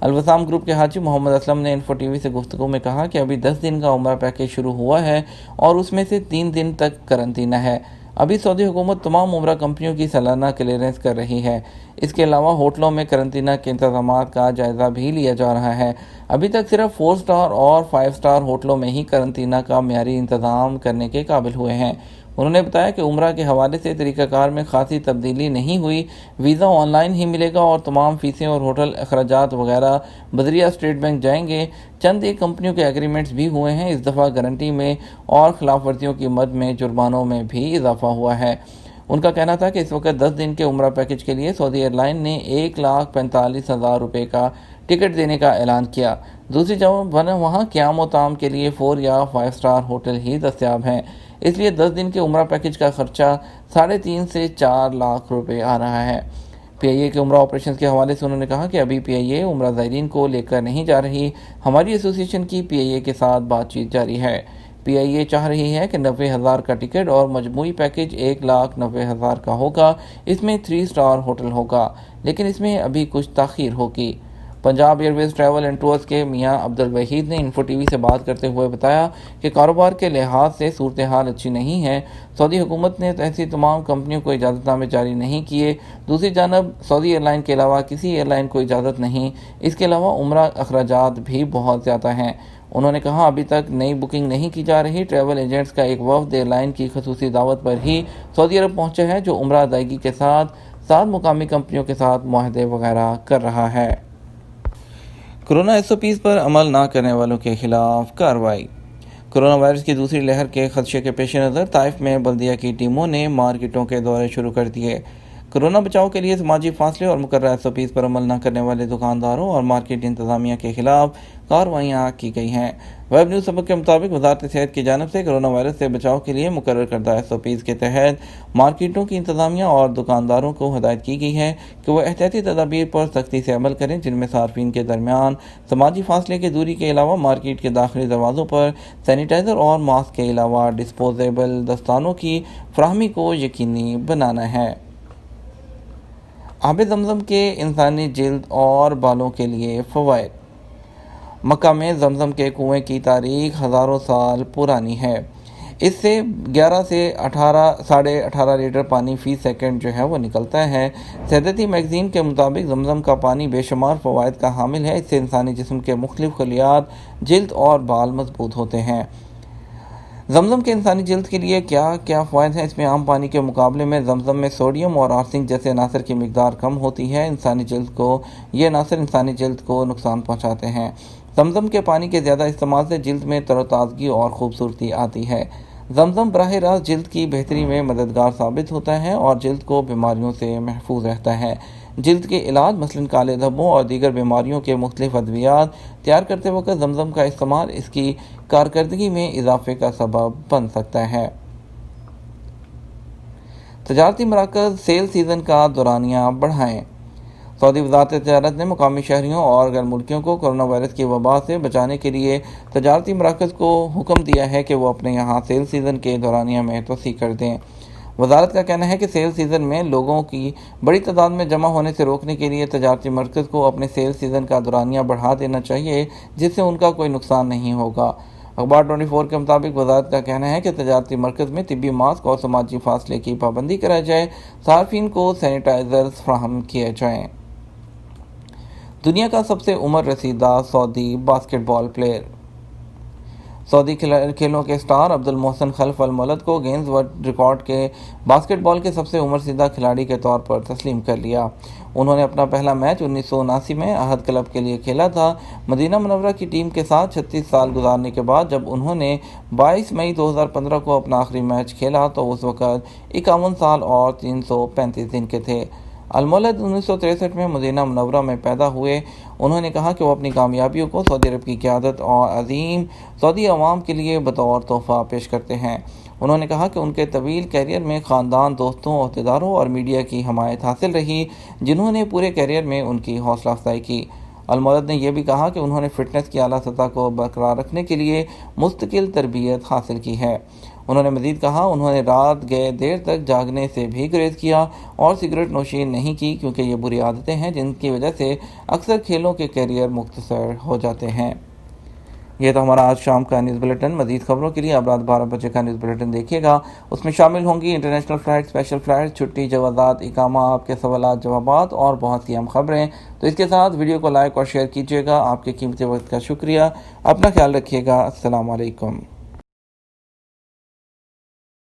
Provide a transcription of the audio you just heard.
الوسام group کے حاجی محمد اسلم نے info T V سے گفتگو میں کہا کہ ابھی 10 دن کا عمرہ پیکیج شروع ہوا ہے اور اس میں سے 3 دن تک قرنطینہ ہے۔ ابھی سعودی حکومت تمام عمرہ کمپنیوں کی سالانہ کلیئرنس کر رہی ہے۔ اس کے علاوہ ہوٹلوں میں قرنطینہ کے انتظامات کا جائزہ بھی لیا جا رہا ہے۔ ابھی تک صرف 4 سٹار اور 5 سٹار ہوٹلوں میں ہی قرنطینہ کا معیاری انتظام کرنے کے قابل ہوئے ہیں۔ انہوں نے بتایا کہ عمرہ کے حوالے سے طریقہ کار میں خاصی تبدیلی نہیں ہوئی، ویزا آن لائن ہی ملے گا اور تمام فیسیں اور ہوٹل اخراجات وغیرہ بذریعہ اسٹیٹ بینک جائیں گے۔ چند ایک کمپنیوں کے ایگریمنٹس بھی ہوئے ہیں۔ اس دفعہ گارنٹی میں اور خلاف ورزیوں کی مد میں جرمانوں میں بھی اضافہ ہوا ہے۔ ان کا کہنا تھا کہ اس وقت 10 دن کے عمرہ پیکیج کے لیے سعودی ایئر لائن نے 1,45,000 روپے کا ٹکٹ دینے کا اعلان کیا۔ دوسری جانب وہاں قیام و طعام کے لیے 4 یا 5 سٹار ہوٹل ہی دستیاب ہیں۔ اس لیے 10 دن کے عمرہ پیکیج کا خرچہ 3.5 سے 4 لاکھ روپے آ رہا ہے۔ پی آئی اے کے عمرہ آپریشنز کے حوالے سے انہوں نے کہا کہ ابھی پی آئی اے عمرہ زائرین کو لے کر نہیں جا رہی۔ ہماری ایسوسی ایشن کی پی آئی اے کے ساتھ بات چیت جاری ہے۔ پی آئی اے چاہ رہی ہے کہ 90,000 کا ٹکٹ اور مجموعی پیکیج 1,90,000 کا ہوگا۔ اس میں 3 سٹار ہوٹل ہوگا، لیکن اس میں ابھی کچھ تاخیر ہوگی۔ Punjab airways travel and tours کے میاں عبدالوحید نے انفو ٹی وی سے بات کرتے ہوئے بتایا کہ کاروبار کے لحاظ سے صورتحال اچھی نہیں ہے۔ سعودی حکومت نے ایسی تمام کمپنیوں کو اجازت نامے جاری نہیں کیے۔ دوسری جانب سعودی ایئر لائن کے علاوہ کسی ایئر لائن کو اجازت نہیں۔ اس کے علاوہ عمرہ اخراجات بھی بہت زیادہ ہیں۔ انہوں نے کہا ابھی تک نئی بکنگ نہیں کی جا رہی۔ ٹریول ایجنٹس کا ایک وفد ایئر لائن کی خصوصی دعوت پر ہی سعودی عرب پہنچا ہے، جو عمرہ ادائیگی کے ساتھ مقامی کمپنیوں کے ساتھ معاہدے وغیرہ کر رہا ہے۔ کورونا ایس او پیز پر عمل نہ کرنے والوں کے خلاف کارروائی۔ کورونا وائرس کی دوسری لہر کے خدشے کے پیش نظر طائف میں بلدیہ کی ٹیموں نے مارکیٹوں کے دورے شروع کر دیے۔ کورونا بچاؤ کے لیے سماجی فاصلے اور مقررہ ایس او پیز پر عمل نہ کرنے والے دکانداروں اور مارکیٹ انتظامیہ کے خلاف کارروائیاں کی گئی ہیں۔ ویب نیوز سبق کے مطابق وزارت صحت کی جانب سے کورونا وائرس سے بچاؤ کے لیے مقرر کردہ ایس او پیز کے تحت مارکیٹوں کی انتظامیہ اور دکانداروں کو ہدایت کی گئی ہے کہ وہ احتیاطی تدابیر پر سختی سے عمل کریں، جن میں صارفین کے درمیان سماجی فاصلے کی دوری کے علاوہ مارکیٹ کے داخلی دروازوں پر سینیٹائزر اور ماسک کے علاوہ ڈسپوزیبل دستانوں کی فراہمی کو یقینی بنانا ہے۔ آب زمزم کے انسانی جلد اور بالوں کے لیے فوائد۔ مکہ میں زمزم کے کنویں کی تاریخ ہزاروں سال پرانی ہے۔ اس سے 11 سے 18.5 لیٹر پانی فی سیکنڈ جو ہے وہ نکلتا ہے۔ صحتی میگزین کے مطابق زمزم کا پانی بے شمار فوائد کا حامل ہے۔ اس سے انسانی جسم کے مختلف خلیات، جلد اور بال مضبوط ہوتے ہیں۔ زمزم کے انسانی جلد کے لیے کیا فوائد ہیں؟ اس میں عام پانی کے مقابلے میں زمزم میں سوڈیم اور آرسنک جیسے عناصر کی مقدار کم ہوتی ہے۔ یہ عناصر انسانی جلد کو نقصان پہنچاتے ہیں۔ زمزم کے پانی کے زیادہ استعمال سے جلد میں تر و تازگی اور خوبصورتی آتی ہے۔ زمزم براہ راست جلد کی بہتری میں مددگار ثابت ہوتا ہے اور جلد کو بیماریوں سے محفوظ رہتا ہے۔ جلد کے علاج مثلاً کالے دھبوں اور دیگر بیماریوں کے مختلف ادویات تیار کرتے وقت زمزم کا استعمال اس کی کارکردگی میں اضافے کا سبب بن سکتا ہے۔ تجارتی مراکز سیل سیزن کا دورانیہ بڑھائیں۔ سعودی وزارت تجارت نے مقامی شہریوں اور غیر ملکیوں کو کورونا وائرس کی وبا سے بچانے کے لیے تجارتی مراکز کو حکم دیا ہے کہ وہ اپنے یہاں سیل سیزن کے دورانیہ میں توسیع کر دیں۔ وزارت کا کہنا ہے کہ سیل سیزن میں لوگوں کی بڑی تعداد میں جمع ہونے سے روکنے کے لیے تجارتی مرکز کو اپنے سیل سیزن کا دورانیہ بڑھا دینا چاہیے، جس سے ان کا کوئی نقصان نہیں ہوگا۔ اخبار 24 کے مطابق وزارت کا کہنا ہے کہ تجارتی مرکز میں طبی ماسک اور سماجی فاصلے کی پابندی کرائی جائے، صارفین کو سینیٹائزرز فراہم کیے جائیں۔ دنیا کا سب سے عمر رسیدہ سعودی باسکٹ بال پلیئر۔ سعودی کھیلوں کے سٹار عبدالمحسن خلف المولد کو گینز ورلڈ ریکارڈ کے باسکٹ بال کے سب سے عمر رسیدہ کھلاڑی کے طور پر تسلیم کر لیا۔ انہوں نے اپنا پہلا میچ 1979 میں احد کلب کے لیے کھیلا تھا۔ مدینہ منورہ کی ٹیم کے ساتھ 36 سال گزارنے کے بعد جب انہوں نے 22 مئی 2015 کو اپنا آخری میچ کھیلا تو اس وقت 51 سال اور 335 دن کے تھے۔ المولد 1963 میں مدینہ منورہ میں پیدا ہوئے۔ انہوں نے کہا کہ وہ اپنی کامیابیوں کو سعودی عرب کی قیادت اور عظیم سعودی عوام کے لیے بطور تحفہ پیش کرتے ہیں۔ انہوں نے کہا کہ ان کے طویل کیریئر میں خاندان، دوستوں، عہدیداروں اور میڈیا کی حمایت حاصل رہی، جنہوں نے پورے کیریئر میں ان کی حوصلہ افزائی کی۔ المولد نے یہ بھی کہا کہ انہوں نے فٹنس کی اعلیٰ سطح کو برقرار رکھنے کے لیے مستقل تربیت حاصل کی ہے۔ انہوں نے مزید کہا انہوں نے رات گئے دیر تک جاگنے سے بھی گریز کیا اور سگریٹ نوشی نہیں کی، کیونکہ یہ بری عادتیں ہیں جن کی وجہ سے اکثر کھیلوں کے کیریئر مختصر ہو جاتے ہیں۔ یہ تو ہمارا آج شام کا نیوز بلیٹن۔ مزید خبروں کے لیے اب رات 12 بجے کا نیوز بلیٹن دیکھیے گا۔ اس میں شامل ہوں گی انٹرنیشنل فلائٹ، اسپیشل فلائٹ، چھٹی، جوازات، اقامہ، آپ کے سوالات جوابات اور بہت سی اہم خبریں۔ تو اس کے ساتھ ویڈیو کو لائک اور شیئر کیجیے گا۔ آپ کے قیمتی وقت کا شکریہ۔ اپنا خیال رکھیے گا۔ السلام علیکم۔